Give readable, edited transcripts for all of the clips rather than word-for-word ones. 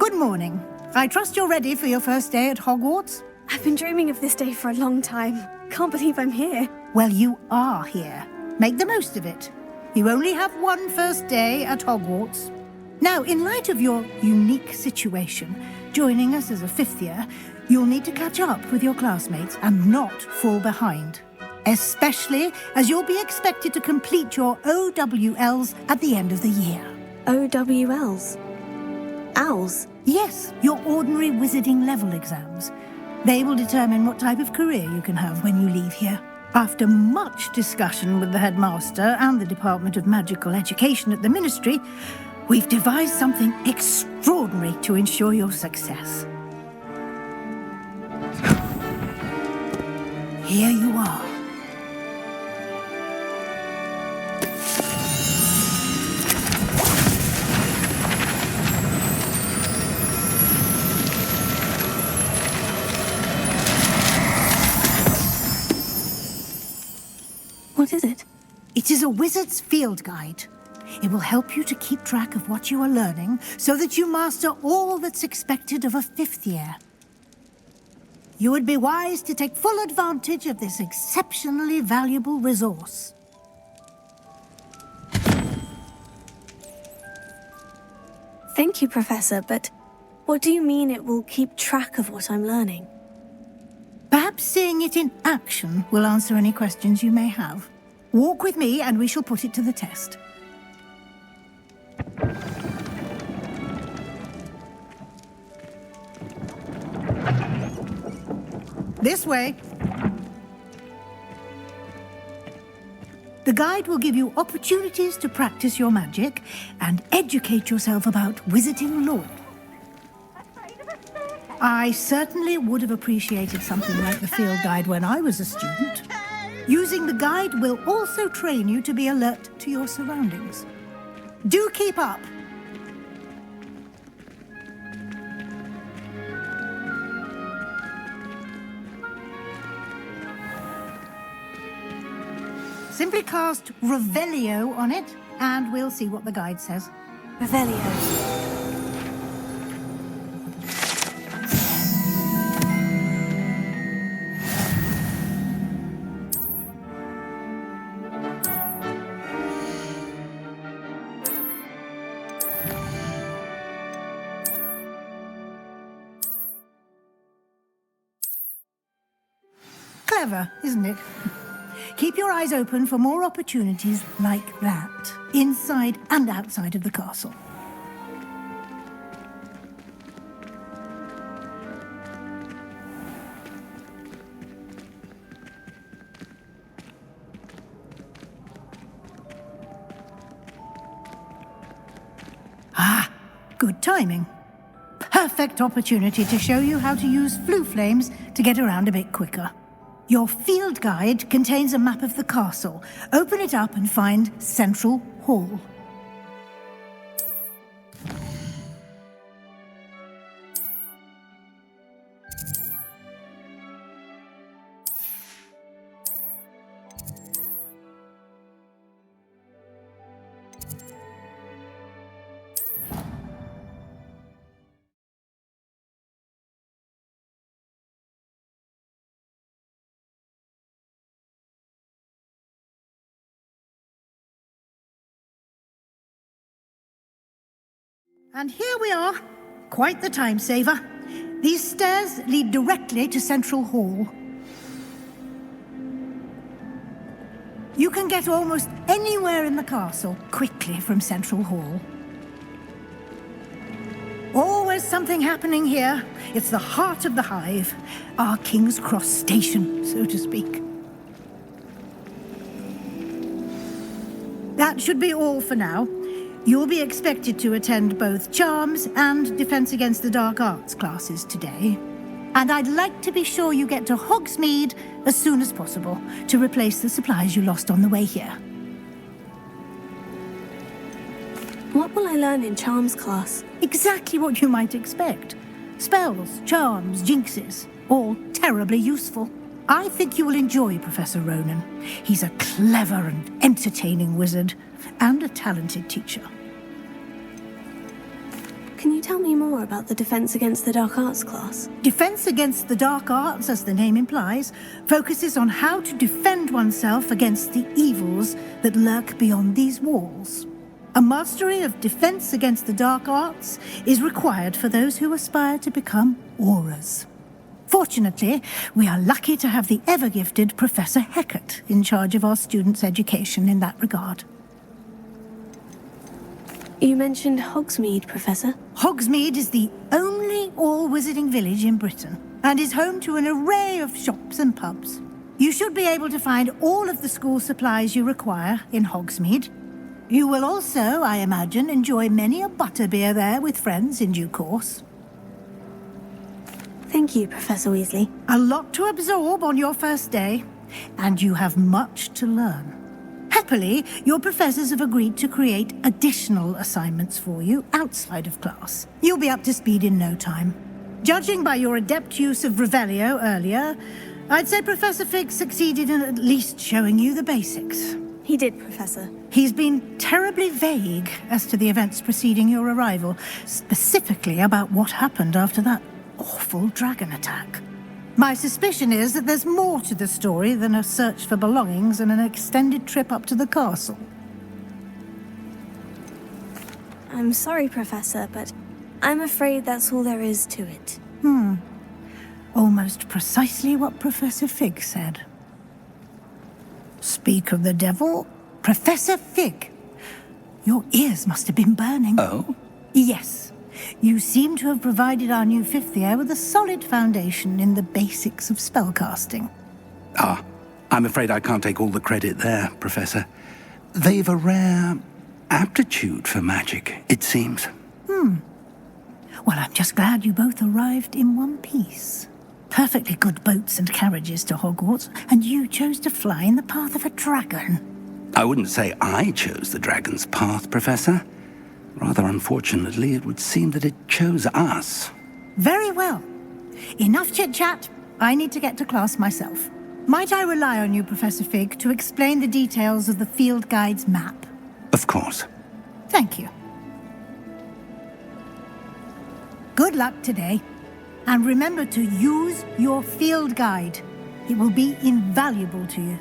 Good morning. I trust you're ready for your first day at Hogwarts? I've been dreaming of this day for a long time. Can't believe I'm here. Well, you are here. Make the most of it. You only have one first day at Hogwarts. Now, in light of your unique situation, joining us as a fifth year, you'll need to catch up with your classmates and not fall behind. Especially as you'll be expected to complete your OWLs at the end of the year. OWLs? Owls? Yes, your ordinary wizarding level exams. They will determine what type of career you can have when you leave here. After much discussion with the headmaster and the Department of Magical Education at the Ministry, we've devised something extraordinary to ensure your success. Here you are. What is it? It is a wizard's field guide. It will help you to keep track of what you are learning so that you master all that's expected of a fifth year. You would be wise to take full advantage of this exceptionally valuable resource. Thank you, Professor, but what do you mean it will keep track of what I'm learning? Perhaps seeing it in action will answer any questions you may have. Walk with me and we shall put it to the test. This way. The guide will give you opportunities to practice your magic and educate yourself about wizarding lore. I certainly would have appreciated something like the field guide when I was a student. Using the guide will also train you to be alert to your surroundings. Do keep up! Simply cast Revelio on it, and we'll see what the guide says. Revelio. Clever, isn't it? Keep your eyes open for more opportunities like that, inside and outside of the castle. Ah, good timing. Perfect opportunity to show you how to use flue flames to get around a bit quicker. Your field guide contains a map of the castle. Open it up and find Central Hall. And here we are. Quite the time saver. These stairs lead directly to Central Hall. You can get almost anywhere in the castle quickly from Central Hall. Always something happening here. It's the heart of the hive, our King's Cross station, so to speak. That should be all for now. You'll be expected to attend both Charms and Defense Against the Dark Arts classes today. And I'd like to be sure you get to Hogsmeade as soon as possible to replace the supplies you lost on the way here. What will I learn in Charms class? Exactly what you might expect. Spells, charms, jinxes, all terribly useful. I think you will enjoy Professor Ronan. He's a clever and entertaining wizard, and a talented teacher. can you tell me more about the Defense Against the Dark Arts class? Defense Against the Dark Arts, as the name implies, focuses on how to defend oneself against the evils that lurk beyond these walls. A mastery of Defense Against the Dark Arts is required for those who aspire to become auras. Fortunately, we are lucky to have the ever-gifted Professor Hecat in charge of our students' education in that regard. You mentioned Hogsmeade, Professor. Hogsmeade is the only all-wizarding village in Britain and is home to an array of shops and pubs. You should be able to find all of the school supplies you require in Hogsmeade. You will also, I imagine, enjoy many a butterbeer there with friends in due course. Thank you, Professor Weasley. A lot to absorb on your first day, and you have much to learn. Happily, your professors have agreed to create additional assignments for you outside of class. You'll be up to speed in no time. Judging by your adept use of Revelio earlier, I'd say Professor Fig succeeded in at least showing you the basics. He did, Professor. He's been terribly vague as to the events preceding your arrival, specifically about what happened after that awful dragon attack. My suspicion is that there's more to the story than a search for belongings and an extended trip up to the castle. I'm sorry, Professor, but I'm afraid that's all there is to it. Almost precisely what Professor Fig said. Speak of the devil, Professor Fig. Your ears must have been burning. Oh? Yes. You seem to have provided our new fifth year with a solid foundation in the basics of spellcasting. Ah, I'm afraid I can't take all the credit there, Professor. They've a rare aptitude for magic, it seems. Well, I'm just glad you both arrived in one piece. Perfectly good boats and carriages to Hogwarts, and you chose to fly in the path of a dragon. I wouldn't say I chose the dragon's path, Professor. Rather unfortunately, it would seem that it chose us. Very well. Enough chit-chat. I need to get to class myself. Might I rely on you, Professor Fig, to explain the details of the field guide's map? Of course. Thank you. Good luck today. And remember to use your field guide. It will be invaluable to you.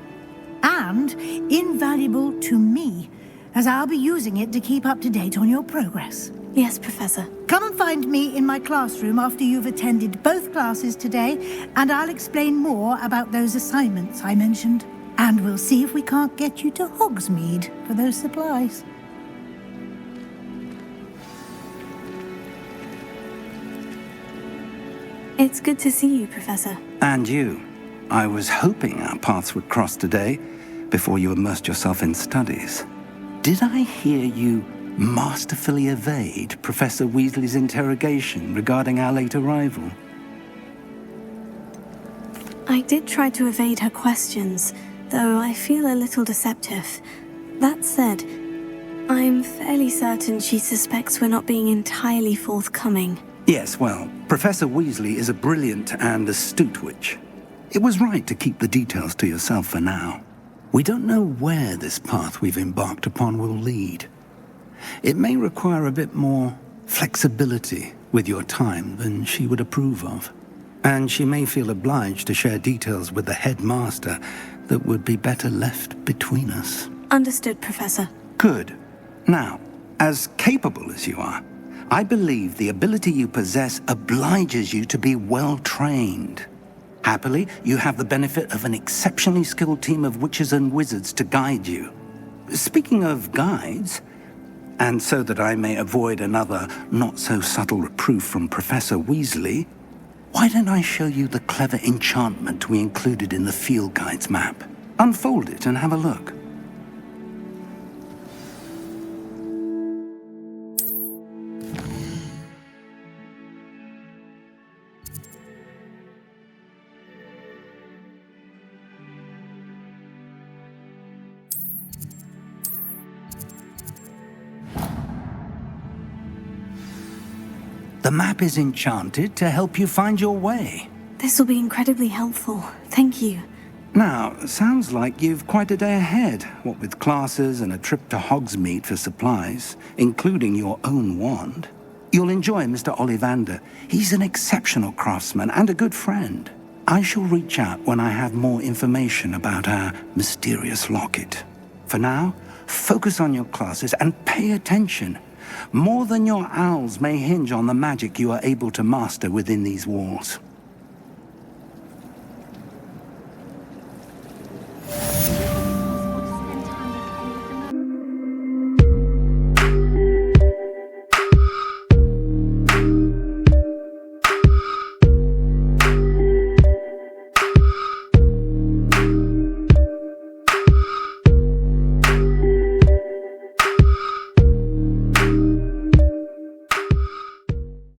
And invaluable to me, as I'll be using it to keep up to date on your progress. Yes, Professor. Come and find me in my classroom after you've attended both classes today, and I'll explain more about those assignments I mentioned. And we'll see if we can't get you to Hogsmeade for those supplies. It's good to see you, Professor. And you. I was hoping our paths would cross today, before you immersed yourself in studies. Did I hear you masterfully evade Professor Weasley's interrogation regarding our late arrival? I did try to evade her questions, though I feel a little deceptive. That said, I'm fairly certain she suspects we're not being entirely forthcoming. Yes, well, Professor Weasley is a brilliant and astute witch. It was right to keep the details to yourself for now. We don't know where this path we've embarked upon will lead. It may require a bit more flexibility with your time than she would approve of. And she may feel obliged to share details with the headmaster that would be better left between us. Understood, Professor. Good. Now, as capable as you are, I believe the ability you possess obliges you to be well trained. Happily, you have the benefit of an exceptionally skilled team of witches and wizards to guide you. Speaking of guides, and so that I may avoid another not-so-subtle reproof from Professor Weasley, why don't I show you the clever enchantment we included in the field guide's map? Unfold it and have a look. The map is enchanted to help you find your way. This will be incredibly helpful. Thank you. Now, sounds like you've quite a day ahead, what with classes and a trip to Hogsmeade for supplies, including your own wand. You'll enjoy Mr. Ollivander. He's an exceptional craftsman and a good friend. I shall reach out when I have more information about our mysterious locket. For now, focus on your classes and pay attention. More than your owls may hinge on the magic you are able to master within these walls.